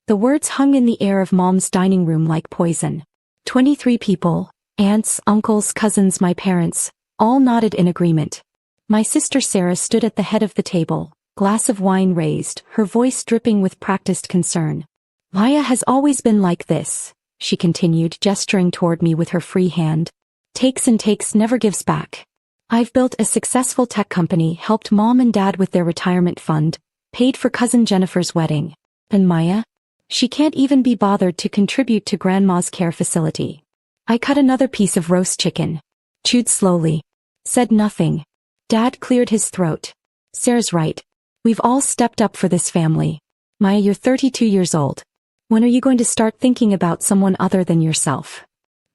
The words hung in the air of Mom's dining room like poison. 23 people, aunts, uncles, cousins, my parents, all nodded in agreement. My sister Sarah stood at the head of the table, glass of wine raised, her voice dripping with practiced concern. Maya has always been like this, she continued, gesturing toward me with her free hand. Takes and takes, never gives back. I've built a successful tech company, helped Mom and Dad with their retirement fund, paid for cousin Jennifer's wedding. And Maya? She can't even be bothered to contribute to Grandma's care facility. I cut another piece of roast chicken. Chewed slowly. Said nothing. Dad cleared his throat. Sarah's right. We've all stepped up for this family. Maya, you're 32 years old. When are you going to start thinking about someone other than yourself?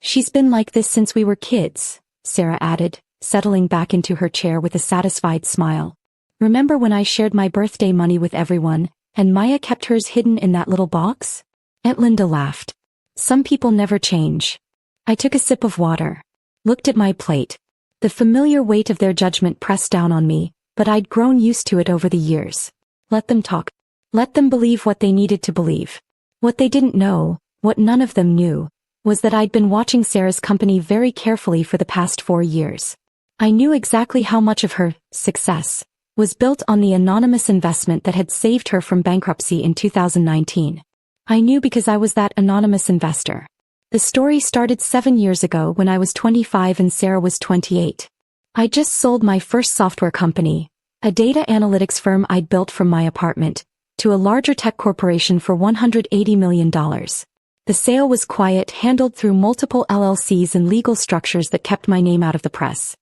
She's been like this since we were kids, Sarah added, settling back into her chair with a satisfied smile. Remember when I shared my birthday money with everyone, and Maya kept hers hidden in that little box? Aunt Linda laughed. Some people never change. I took a sip of water. Looked at my plate. The familiar weight of their judgment pressed down on me, but I'd grown used to it over the years. Let them talk. Let them believe what they needed to believe. What they didn't know, what none of them knew, was that I'd been watching Sarah's company very carefully for the past 4 years. I knew exactly how much of her success was built on the anonymous investment that had saved her from bankruptcy in 2019. I knew because I was that anonymous investor. The story started 7 years ago when I was 25 and Sarah was 28. I just sold my first software company, a data analytics firm I'd built from my apartment, to a larger tech corporation for $180 million. The sale was quiet, handled through multiple LLCs and legal structures that kept my name out of the press.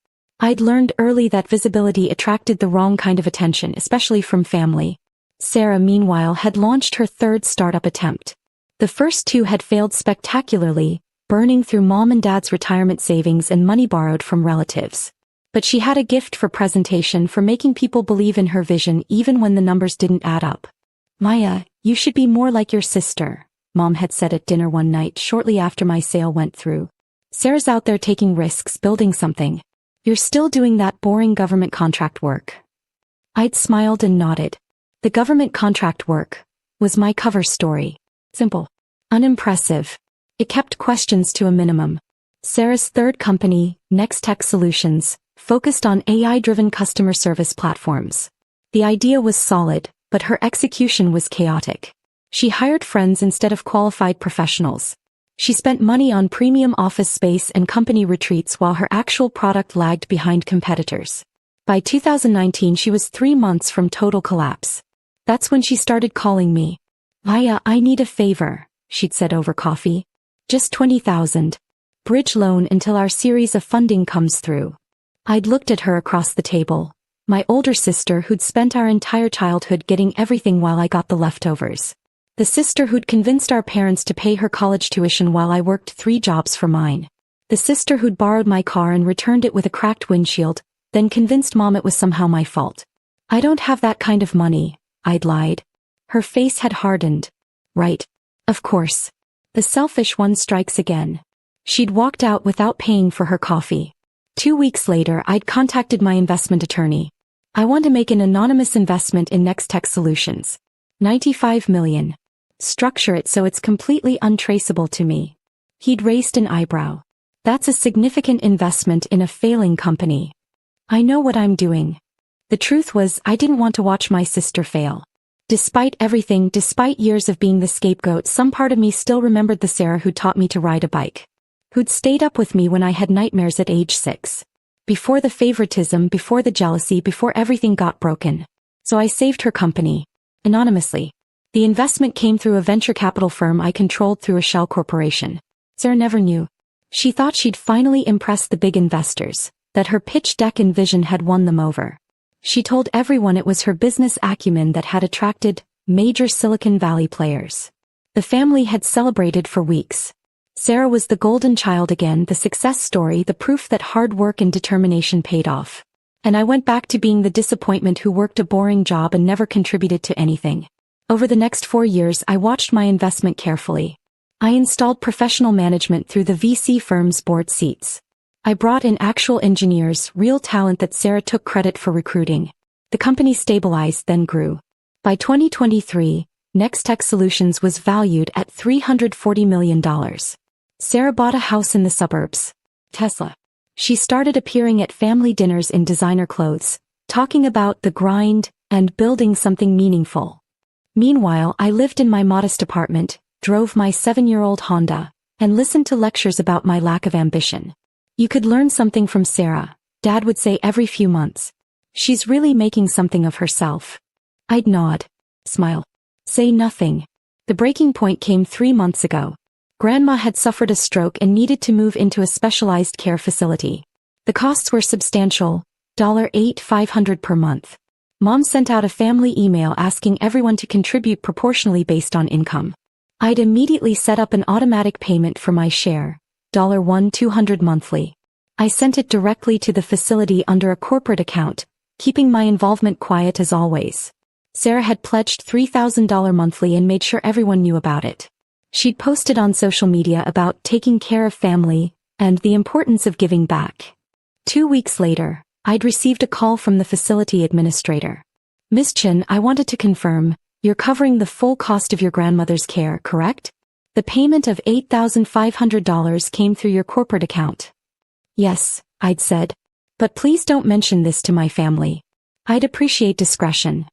I'd learned early that visibility attracted the wrong kind of attention, especially from family. Sarah, meanwhile, had launched her third startup attempt. The first 2 had failed spectacularly, burning through Mom and Dad's retirement savings and money borrowed from relatives. But she had a gift for presentation, for making people believe in her vision even when the numbers didn't add up. Maya, you should be more like your sister, Mom had said at dinner one night shortly after my sale went through. Sarah's out there taking risks, building something. You're still doing that boring government contract work. I'd smiled and nodded. The government contract work was my cover story. Simple. Unimpressive. It kept questions to a minimum. Sarah's third company, Next Tech Solutions, focused on AI-driven customer service platforms. The idea was solid, but her execution was chaotic. She hired friends instead of qualified professionals. She spent money on premium office space and company retreats while her actual product lagged behind competitors. By 2019 she was 3 months from total collapse. That's when she started calling me. Maya, I need a favor, she'd said over coffee. Just $20,000. Bridge loan until our series of funding comes through. I'd looked at her across the table. My older sister who'd spent our entire childhood getting everything while I got the leftovers. The sister who'd convinced our parents to pay her college tuition while I worked 3 jobs for mine. The sister who'd borrowed my car and returned it with a cracked windshield, then convinced Mom it was somehow my fault. I don't have that kind of money, I'd lied. Her face had hardened. Right. Of course. The selfish one strikes again. She'd walked out without paying for her coffee. 2 weeks later I'd contacted my investment attorney. I want to make an anonymous investment in Next Tech Solutions. $95 million. Structure it so it's completely untraceable to me. He'd raised an eyebrow. That's a significant investment in a failing company. I know what I'm doing. The truth was, I didn't want to watch my sister fail. Despite everything, despite years of being the scapegoat, some part of me still remembered the Sarah who taught me to ride a bike. Who'd stayed up with me when I had nightmares at age 6. Before the favoritism, before the jealousy, before everything got broken. So I saved her company. Anonymously. The investment came through a venture capital firm I controlled through a shell corporation. Sarah never knew. She thought she'd finally impressed the big investors, that her pitch deck and vision had won them over. She told everyone it was her business acumen that had attracted major Silicon Valley players. The family had celebrated for weeks. Sarah was the golden child again, the success story, the proof that hard work and determination paid off. And I went back to being the disappointment who worked a boring job and never contributed to anything. Over the next 4 years I watched my investment carefully. I installed professional management through the VC firm's board seats. I brought in actual engineers, real talent that Sarah took credit for recruiting. The company stabilized, then grew. By 2023, Nextech Solutions was valued at $340 million. Sarah bought a house in the suburbs. Tesla. She started appearing at family dinners in designer clothes, talking about the grind and building something meaningful. Meanwhile, I lived in my modest apartment, drove my 7-year-old Honda, and listened to lectures about my lack of ambition. You could learn something from Sarah, Dad would say every few months. She's really making something of herself. I'd nod, smile, say nothing. The breaking point came 3 months ago. Grandma had suffered a stroke and needed to move into a specialized care facility. The costs were substantial, $8,500 per month. Mom sent out a family email asking everyone to contribute proportionally based on income. I'd immediately set up an automatic payment for my share, $1,200 monthly. I sent it directly to the facility under a corporate account, keeping my involvement quiet as always. Sarah had pledged $3,000 monthly and made sure everyone knew about it. She'd posted on social media about taking care of family and the importance of giving back. 2 weeks later, I'd received a call from the facility administrator. Miss Chen, I wanted to confirm, you're covering the full cost of your grandmother's care, correct? The payment of $8,500 came through your corporate account. Yes, I'd said. But please don't mention this to my family. I'd appreciate discretion.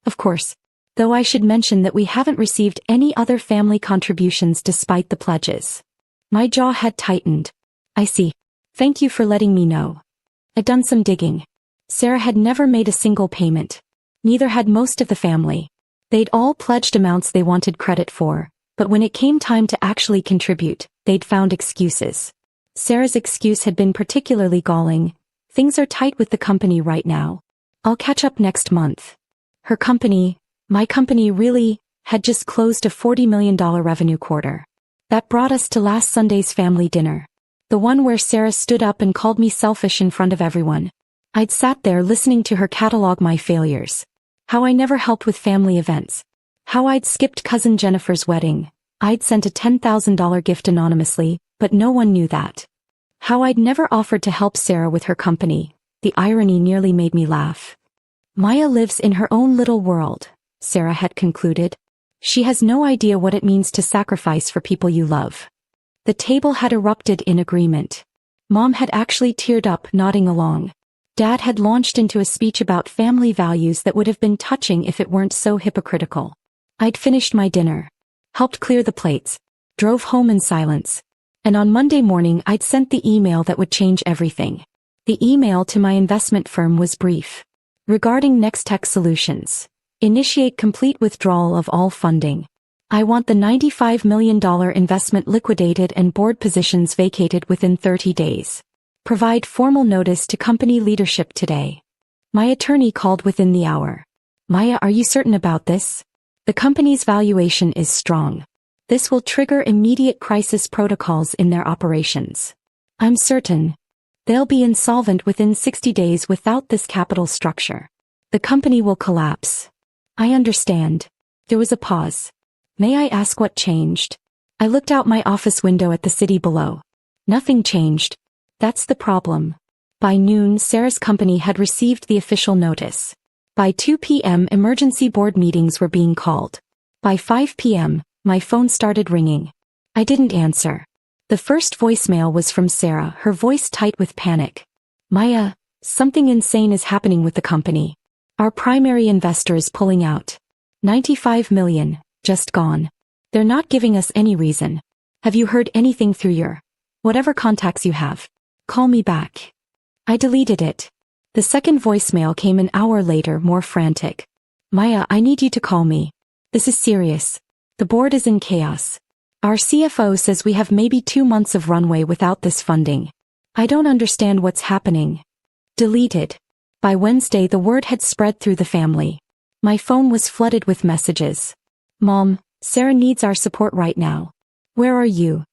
Of course. Though I should mention that we haven't received any other family contributions despite the pledges. My jaw had tightened. I see. Thank you for letting me know. I'd done some digging. Sarah had never made a single payment. Neither had most of the family. They'd all pledged amounts they wanted credit for, but when it came time to actually contribute, they'd found excuses. Sarah's excuse had been particularly galling. Things are tight with the company right now. I'll catch up next month. Her company, my company really, had just closed a $40 million revenue quarter. That brought us to last Sunday's family dinner. The one where Sarah stood up and called me selfish in front of everyone. I'd sat there listening to her catalog my failures. How I never helped with family events. How I'd skipped cousin Jennifer's wedding. I'd sent a $10,000 gift anonymously, but no one knew that. How I'd never offered to help Sarah with her company. The irony nearly made me laugh. Maya lives in her own little world, Sarah had concluded. She has no idea what it means to sacrifice for people you love. The table had erupted in agreement. Mom had actually teared up, nodding along. Dad had launched into a speech about family values that would have been touching if it weren't so hypocritical. I'd finished my dinner, helped clear the plates, drove home in silence. And on Monday morning I'd sent the email that would change everything. The email to my investment firm was brief. Regarding Nextech Solutions. Initiate complete withdrawal of all funding. I want the $95 million investment liquidated and board positions vacated within 30 days. Provide formal notice to company leadership today. My attorney called within the hour. Maya, are you certain about this? The company's valuation is strong. This will trigger immediate crisis protocols in their operations. I'm certain. They'll be insolvent within 60 days without this capital structure. The company will collapse. I understand. There was a pause. May I ask what changed? I looked out my office window at the city below. Nothing changed. That's the problem. By noon, Sarah's company had received the official notice. By 2 p.m., emergency board meetings were being called. By 5 p.m., my phone started ringing. I didn't answer. The first voicemail was from Sarah, her voice tight with panic. Maya, something insane is happening with the company. Our primary investor is pulling out. $95 million, just gone. They're not giving us any reason. Have you heard anything through your whatever contacts you have? Call me back. I deleted it. The second voicemail came an hour later, more frantic. Maya, I need you to call me. This is serious. The board is in chaos. Our CFO says we have maybe 2 months of runway without this funding. I don't understand what's happening. Deleted. By Wednesday the word had spread through the family. My phone was flooded with messages. Mom, Sarah needs our support right now. Where are you?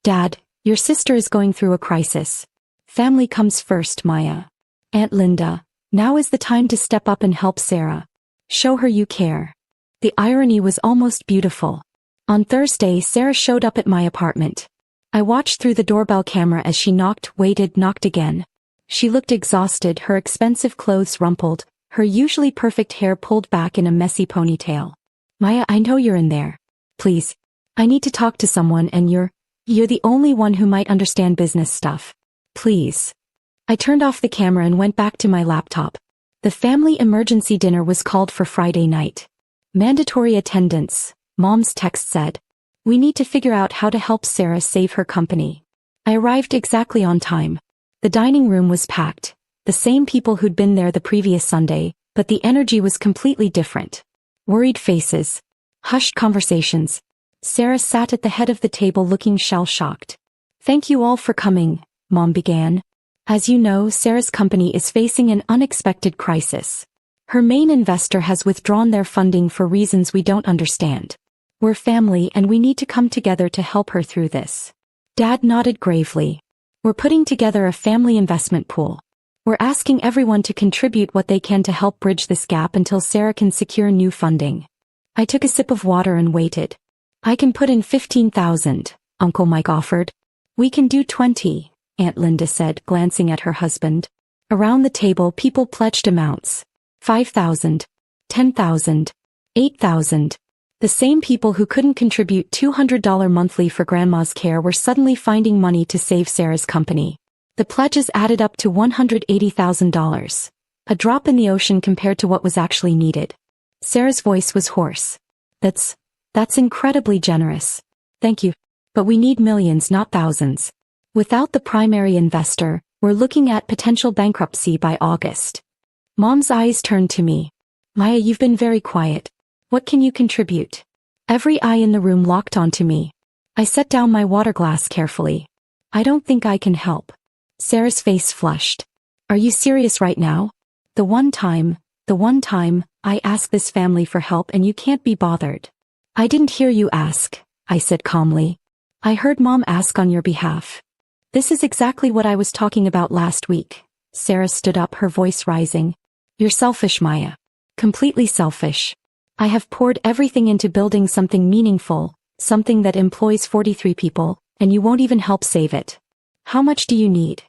Dad, your sister is going through a crisis. Family comes first, Maya. Aunt Linda, now is the time to step up and help Sarah. Show her you care. The irony was almost beautiful. On Thursday, Sarah showed up at my apartment. I watched through the doorbell camera as she knocked, waited, knocked again. She looked exhausted, her expensive clothes rumpled, her usually perfect hair pulled back in a messy ponytail. Maya, I know you're in there. Please. I need to talk to someone and you're the only one who might understand business stuff. Please. I turned off the camera and went back to my laptop. The family emergency dinner was called for Friday night. Mandatory attendance, Mom's text said. We need to figure out how to help Sarah save her company. I arrived exactly on time. The dining room was packed, the same people who'd been there the previous Sunday, but the energy was completely different. Worried faces. Hushed conversations. Sarah sat at the head of the table looking shell-shocked. Thank you all for coming, Mom began. As you know, Sarah's company is facing an unexpected crisis. Her main investor has withdrawn their funding for reasons we don't understand. We're family and we need to come together to help her through this. Dad nodded gravely. We're putting together a family investment pool. We're asking everyone to contribute what they can to help bridge this gap until Sarah can secure new funding. I took a sip of water and waited. I can put in 15,000, Uncle Mike offered. We can do 20, Aunt Linda said, glancing at her husband. Around the table, people pledged amounts. 5,000, 10,000, 8,000. The same people who couldn't contribute $200 monthly for Grandma's care were suddenly finding money to save Sarah's company. The pledges added up to $180,000. A drop in the ocean compared to what was actually needed. Sarah's voice was hoarse. That's incredibly generous. Thank you. But we need millions, not thousands. Without the primary investor, we're looking at potential bankruptcy by August. Mom's eyes turned to me. Maya, you've been very quiet. What can you contribute? Every eye in the room locked onto me. I set down my water glass carefully. I don't think I can help. Sarah's face flushed. Are you serious right now? The one time I asked this family for help and you can't be bothered. I didn't hear you ask, I said calmly. I heard Mom ask on your behalf. This is exactly what I was talking about last week. Sarah stood up, her voice rising. You're selfish, Maya. Completely selfish. I have poured everything into building something meaningful, something that employs 43 people, and you won't even help save it. How much do you need?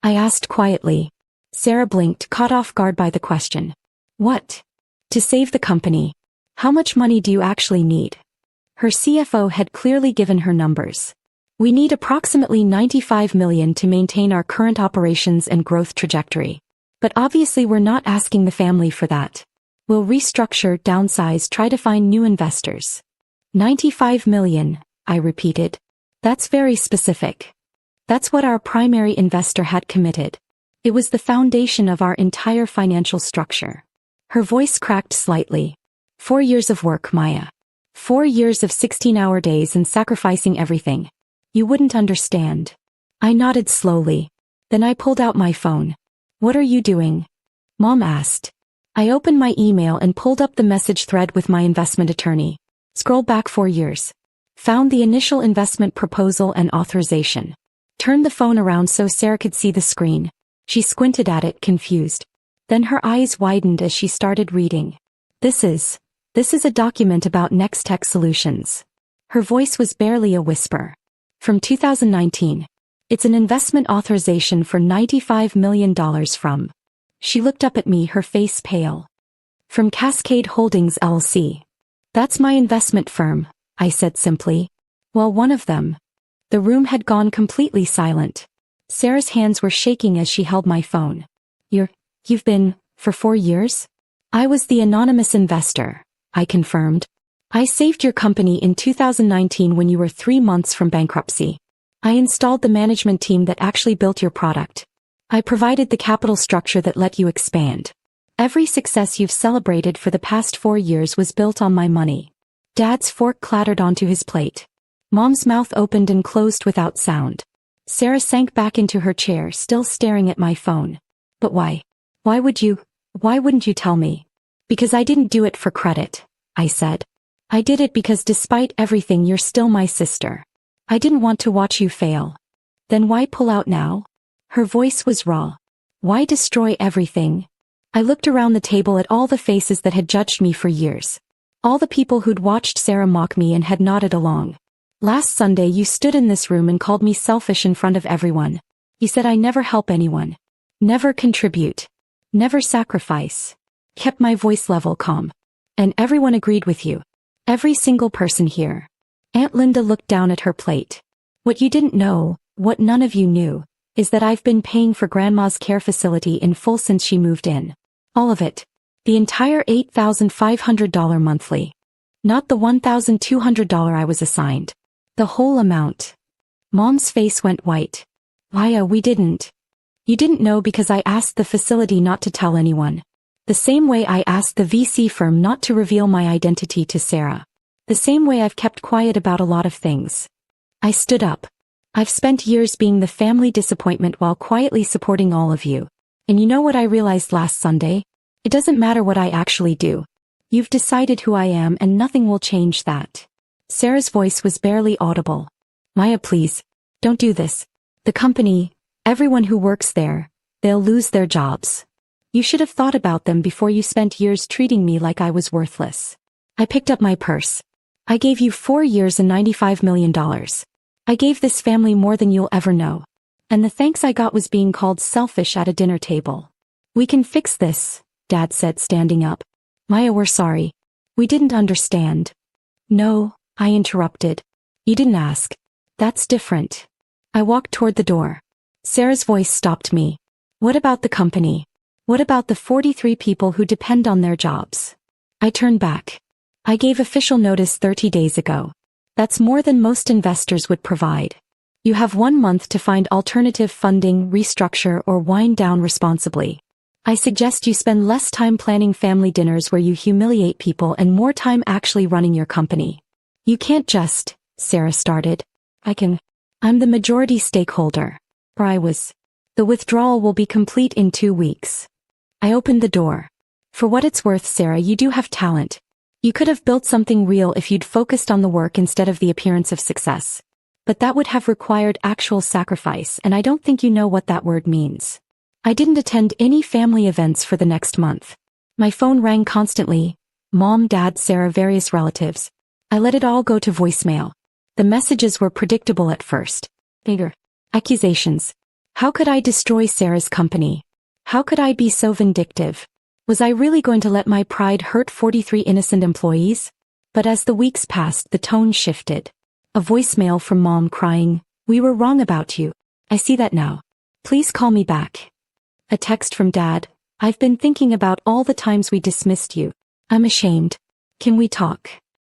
I asked quietly. Sarah blinked, caught off guard by the question. What? To save the company. How much money do you actually need? Her CFO had clearly given her numbers. We need approximately $95 million to maintain our current operations and growth trajectory. But obviously we're not asking the family for that. We'll restructure, downsize, try to find new investors. 95 million, I repeated. That's very specific. That's what our primary investor had committed. It was the foundation of our entire financial structure. Her voice cracked slightly. 4 years of work, Maya. 4 years of 16-hour days and sacrificing everything. You wouldn't understand. I nodded slowly. Then I pulled out my phone. What are you doing? Mom asked. I opened my email and pulled up the message thread with my investment attorney. Scroll back 4 years. Found the initial investment proposal and authorization. Turned the phone around so Sarah could see the screen. She squinted at it, confused. Then her eyes widened as she started reading. This is a document about Next Tech Solutions. Her voice was barely a whisper. From 2019. It's an investment authorization for $95 million from. She looked up at me, her face pale. From Cascade Holdings LLC. That's my investment firm, I said simply. Well, one of them. The room had gone completely silent. Sarah's hands were shaking as she held my phone. You've been, for 4 years? I was the anonymous investor, I confirmed. I saved your company in 2019 when you were 3 months from bankruptcy. I installed the management team that actually built your product. I provided the capital structure that let you expand. Every success you've celebrated for the past 4 years was built on my money. Dad's fork clattered onto his plate. Mom's mouth opened and closed without sound. Sarah sank back into her chair, still staring at my phone. But why? Why wouldn't you tell me? Because I didn't do it for credit, I said. I did it because despite everything you're still my sister. I didn't want to watch you fail. Then why pull out now? Her voice was raw. Why destroy everything? I looked around the table at all the faces that had judged me for years. All the people who'd watched Sarah mock me and had nodded along. Last Sunday you stood in this room and called me selfish in front of everyone. You said I never help anyone. Never contribute. Never sacrifice. Kept my voice level calm. And everyone agreed with you. Every single person here. Aunt Linda looked down at her plate. What you didn't know, what none of you knew, is that I've been paying for Grandma's care facility in full since she moved in. All of it. The entire $8,500 monthly. Not the $1,200 I was assigned. The whole amount. Mom's face went white. Maya, we didn't. You didn't know because I asked the facility not to tell anyone. The same way I asked the VC firm not to reveal my identity to Sarah. The same way I've kept quiet about a lot of things. I stood up. I've spent years being the family disappointment while quietly supporting all of you. And you know what I realized last Sunday? It doesn't matter what I actually do. You've decided who I am and nothing will change that. Sarah's voice was barely audible. Maya, please. Don't do this. The company, everyone who works there, they'll lose their jobs. You should have thought about them before you spent years treating me like I was worthless. I picked up my purse. I gave you 4 years and $95 million. I gave this family more than you'll ever know. And the thanks I got was being called selfish at a dinner table. We can fix this, Dad said, standing up. Maya, we're sorry. We didn't understand. No, I interrupted. You didn't ask. That's different. I walked toward the door. Sarah's voice stopped me. What about the company? What about the 43 people who depend on their jobs? I turned back. I gave official notice 30 days ago. That's more than most investors would provide. You have 1 month to find alternative funding, restructure, or wind down responsibly. I suggest you spend less time planning family dinners where you humiliate people and more time actually running your company. You can't just, Sarah started. I'm the majority stakeholder. Or I was. The withdrawal will be complete in 2 weeks. I opened the door. For what it's worth, Sarah, you do have talent. You could have built something real if you'd focused on the work instead of the appearance of success. But that would have required actual sacrifice, and I don't think you know what that word means. I didn't attend any family events for the next month. My phone rang constantly. Mom, Dad, Sarah, various relatives. I let it all go to voicemail. The messages were predictable at first. Bigger. Accusations. How could I destroy Sarah's company? How could I be so vindictive? Was I really going to let my pride hurt 43 innocent employees? But as the weeks passed, the tone shifted. A voicemail from Mom crying, "We were wrong about you. I see that now. Please call me back." A text from Dad, "I've been thinking about all the times we dismissed you. I'm ashamed. Can we talk?"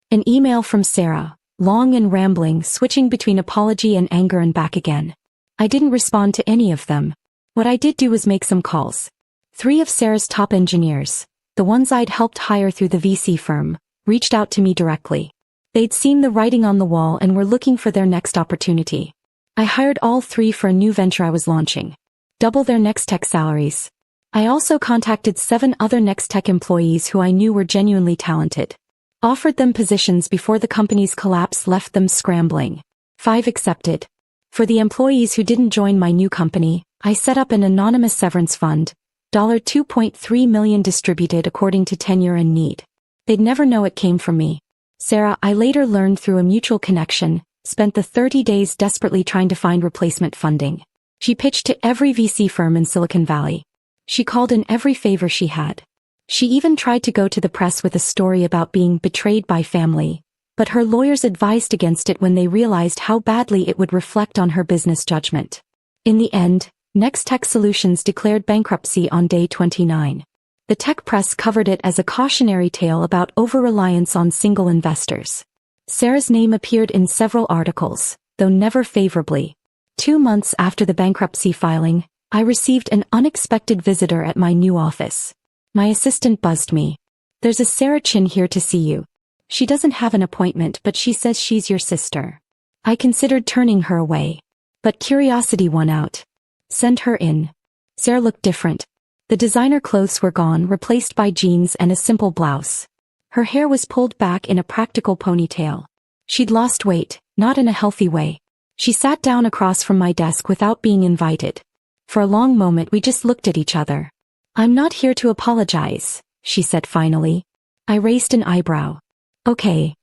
An email from Sarah, long and rambling, switching between apology and anger and back again. I didn't respond to any of them. What I did do was make some calls. 3 of Sarah's top engineers, the ones I'd helped hire through the VC firm, reached out to me directly. They'd seen the writing on the wall and were looking for their next opportunity. I hired all 3 for a new venture I was launching. Double their Next-Tech salaries. I also contacted 7 other Next-Tech employees who I knew were genuinely talented. Offered them positions before the company's collapse left them scrambling. 5 accepted. For the employees who didn't join my new company, I set up an anonymous severance fund, $2.3 million distributed according to tenure and need. They'd never know it came from me. Sarah, I later learned through a mutual connection, spent the 30 days desperately trying to find replacement funding. She pitched to every VC firm in Silicon Valley. She called in every favor she had. She even tried to go to the press with a story about being betrayed by family, but her lawyers advised against it when they realized how badly it would reflect on her business judgment. In the end, Next-Tech Solutions declared bankruptcy on day 29. The tech press covered it as a cautionary tale about over-reliance on single investors. Sarah's name appeared in several articles, though never favorably. 2 months after the bankruptcy filing, I received an unexpected visitor at my new office. My assistant buzzed me. "There's a Sarah Chin here to see you. She doesn't have an appointment, but she says she's your sister." I considered turning her away. But curiosity won out. "Send her in." Sarah looked different. The designer clothes were gone, replaced by jeans and a simple blouse. Her hair was pulled back in a practical ponytail. She'd lost weight, not in a healthy way. She sat down across from my desk without being invited. For a long moment we just looked at each other. "I'm not here to apologize," she said finally. I raised an eyebrow. "Okay.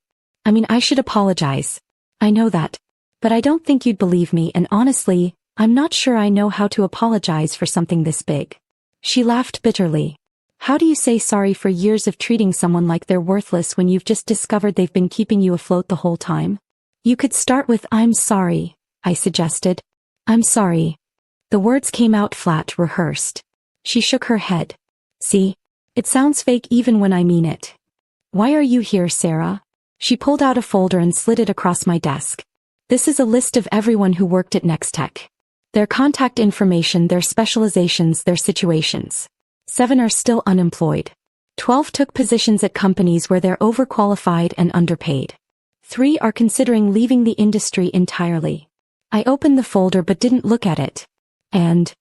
I should apologize. I know that. But I don't think you'd believe me, and honestly, I'm not sure I know how to apologize for something this big." She laughed bitterly. How do you say sorry for years of treating someone like they're worthless when you've just discovered they've been keeping you afloat the whole time? You could start with "I'm sorry," I suggested. "I'm sorry." The words came out flat, rehearsed. She shook her head. "See? It sounds fake even when I mean it." "Why are you here, Sarah?" She pulled out a folder and slid it across my desk. "This is a list of everyone who worked at Nextech. Their contact information, their specializations, their situations. 7 are still unemployed. 12 took positions at companies where they're overqualified and underpaid. 3 are considering leaving the industry entirely." I opened the folder but didn't look at it. And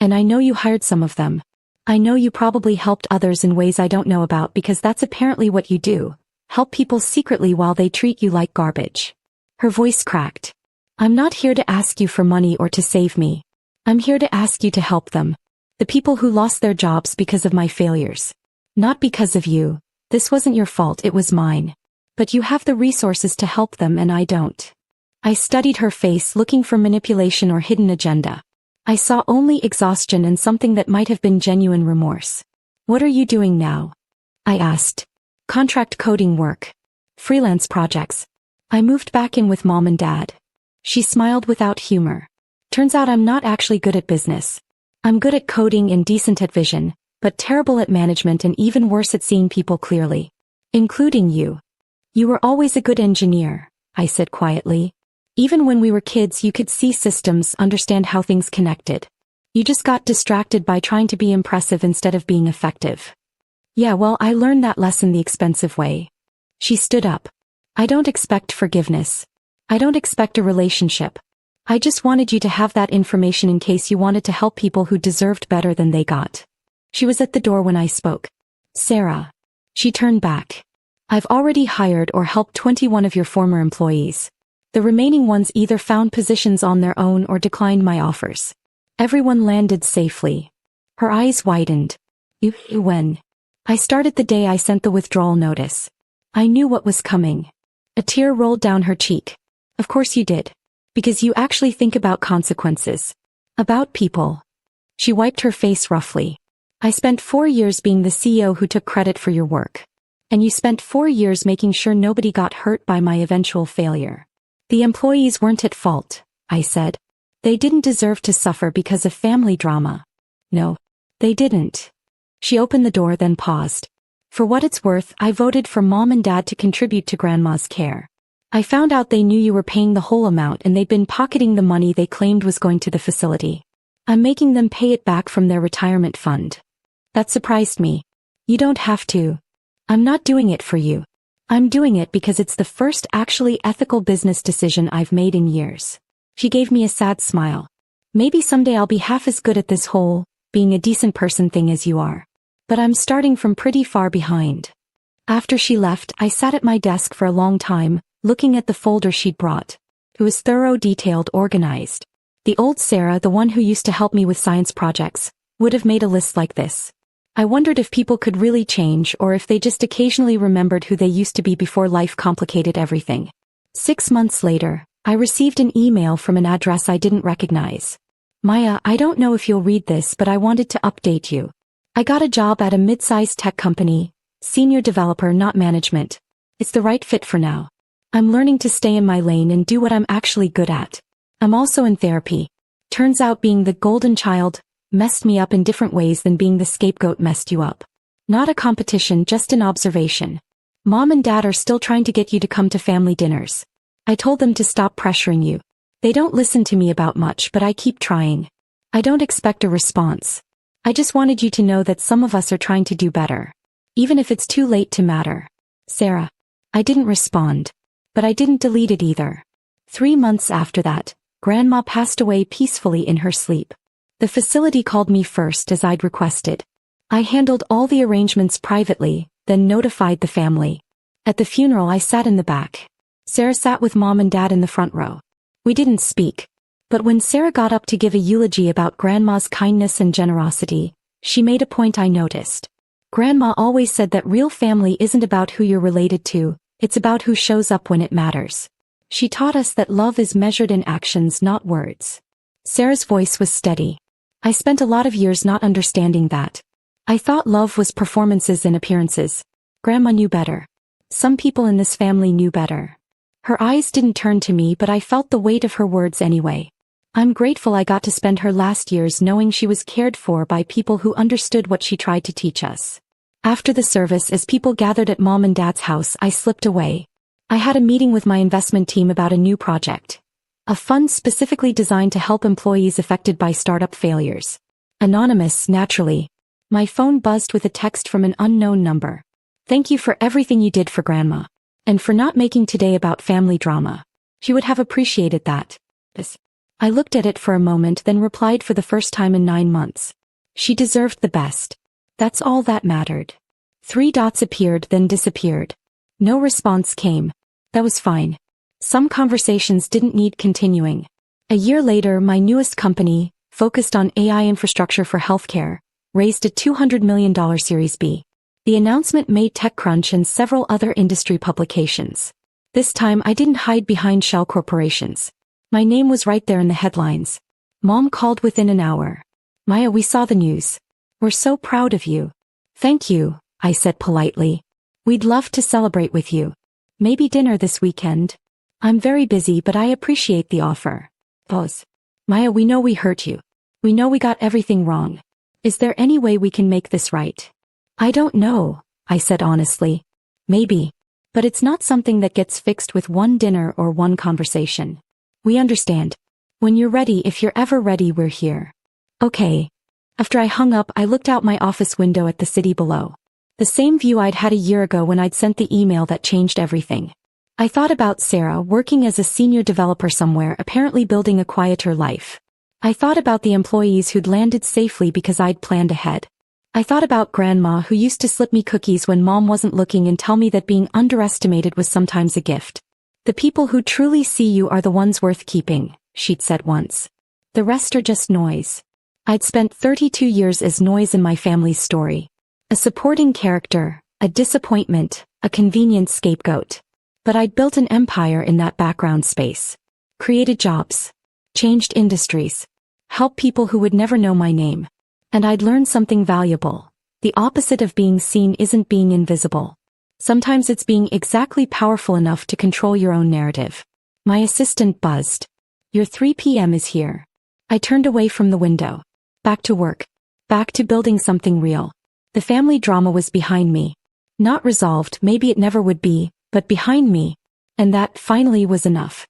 I know you hired some of them. I know you probably helped others in ways I don't know about because that's apparently what you do. Help people secretly while they treat you like garbage. Her voice cracked. "I'm not here to ask you for money or to save me. I'm here to ask you to help them. The people who lost their jobs because of my failures. Not because of you. This wasn't your fault, it was mine. But you have the resources to help them and I don't." I studied her face, looking for manipulation or hidden agenda. I saw only exhaustion and something that might have been genuine remorse. "What are you doing now?" I asked. "Contract coding work. Freelance projects. I moved back in with Mom and Dad." She smiled without humor. "Turns out I'm not actually good at business. I'm good at coding and decent at vision, but terrible at management and even worse at seeing people clearly. Including you. You were always a good engineer," I said quietly. "Even when we were kids you could see systems, understand how things connected. You just got distracted by trying to be impressive instead of being effective." "Yeah, well, I learned that lesson the expensive way." She stood up. "I don't expect forgiveness. I don't expect a relationship. I just wanted you to have that information in case you wanted to help people who deserved better than they got." She was at the door when I spoke. "Sarah." She turned back. "I've already hired or helped 21 of your former employees. The remaining ones either found positions on their own or declined my offers. Everyone landed safely." Her eyes widened. When? "I started the day I sent the withdrawal notice. I knew what was coming." A tear rolled down her cheek. "Of course you did. Because you actually think about consequences. About people." She wiped her face roughly. "I spent 4 years being the CEO who took credit for your work. And you spent 4 years making sure nobody got hurt by my eventual failure. The employees weren't at fault," I said. "They didn't deserve to suffer because of family drama. No, they didn't." She opened the door then paused. "For what it's worth, I voted for Mom and Dad to contribute to Grandma's care. I found out they knew you were paying the whole amount and they'd been pocketing the money they claimed was going to the facility. I'm making them pay it back from their retirement fund. That surprised me. You don't have to. I'm not doing it for you. I'm doing it because it's the first actually ethical business decision I've made in years." She gave me a sad smile. "Maybe someday I'll be half as good at this whole, being a decent person thing as you are. But I'm starting from pretty far behind." After she left, I sat at my desk for a long time, looking at the folder she'd brought. It was thorough, detailed, organized. The old Sarah, the one who used to help me with science projects, would have made a list like this. I wondered if people could really change or if they just occasionally remembered who they used to be before life complicated everything. 6 months later, I received an email from an address I didn't recognize. "Maya, I don't know if you'll read this, but I wanted to update you. I got a job at a mid-sized tech company, senior developer, not management. It's the right fit for now. I'm learning to stay in my lane and do what I'm actually good at. I'm also in therapy. Turns out being the golden child messed me up in different ways than being the scapegoat messed you up. Not a competition, just an observation. Mom and Dad are still trying to get you to come to family dinners. I told them to stop pressuring you. They don't listen to me about much, but I keep trying. I don't expect a response. I just wanted you to know that some of us are trying to do better. Even if it's too late to matter. Sarah." I didn't respond. But I didn't delete it either. 3 months after that, Grandma passed away peacefully in her sleep. The facility called me first as I'd requested. I handled all the arrangements privately, then notified the family. At the funeral I sat in the back. Sarah sat with Mom and Dad in the front row. We didn't speak. But when Sarah got up to give a eulogy about Grandma's kindness and generosity, she made a point I noticed. Grandma always said that real family isn't about who you're related to, it's about who shows up when it matters. She taught us that love is measured in actions, not words. Sarah's voice was steady. I spent a lot of years not understanding that. I thought love was performances and appearances. Grandma knew better. Some people in this family knew better. Her eyes didn't turn to me, but I felt the weight of her words anyway. I'm grateful I got to spend her last years knowing she was cared for by people who understood what she tried to teach us. After the service, as people gathered at Mom and Dad's house, I slipped away. I had a meeting with my investment team about a new project. A fund specifically designed to help employees affected by startup failures. Anonymous, naturally. My phone buzzed with a text from an unknown number. Thank you for everything you did for Grandma. And for not making today about family drama. She would have appreciated that. I looked at it for a moment, then replied for the first time in 9 months. She deserved the best. That's all that mattered. 3 dots appeared, then disappeared. No response came. That was fine. Some conversations didn't need continuing. A year later, my newest company, focused on AI infrastructure for healthcare, raised a $200 million Series B. The announcement made TechCrunch and several other industry publications. This time I didn't hide behind shell corporations. My name was right there in the headlines. Mom called within an hour. Maya, we saw the news. We're so proud of you. Thank you, I said politely. We'd love to celebrate with you. Maybe dinner this weekend. I'm very busy, but I appreciate the offer. Pause. Maya, we know we hurt you. We know we got everything wrong. Is there any way we can make this right? I don't know, I said honestly. Maybe. But it's not something that gets fixed with one dinner or one conversation. We understand. When you're ready, if you're ever ready, we're here. Okay. After I hung up, I looked out my office window at the city below. The same view I'd had a year ago when I'd sent the email that changed everything. I thought about Sarah working as a senior developer somewhere, apparently building a quieter life. I thought about the employees who'd landed safely because I'd planned ahead. I thought about Grandma, who used to slip me cookies when Mom wasn't looking and tell me that being underestimated was sometimes a gift. The people who truly see you are the ones worth keeping, she'd said once. The rest are just noise. I'd spent 32 years as noise in my family's story. A supporting character, a disappointment, a convenient scapegoat. But I'd built an empire in that background space. Created jobs. Changed industries. Helped people who would never know my name. And I'd learned something valuable. The opposite of being seen isn't being invisible. Sometimes it's being exactly powerful enough to control your own narrative. My assistant buzzed. Your 3 p.m. is here. I turned away from the window. Back to work. Back to building something real. The family drama was behind me. Not resolved, maybe it never would be, but behind me. And that, finally, was enough.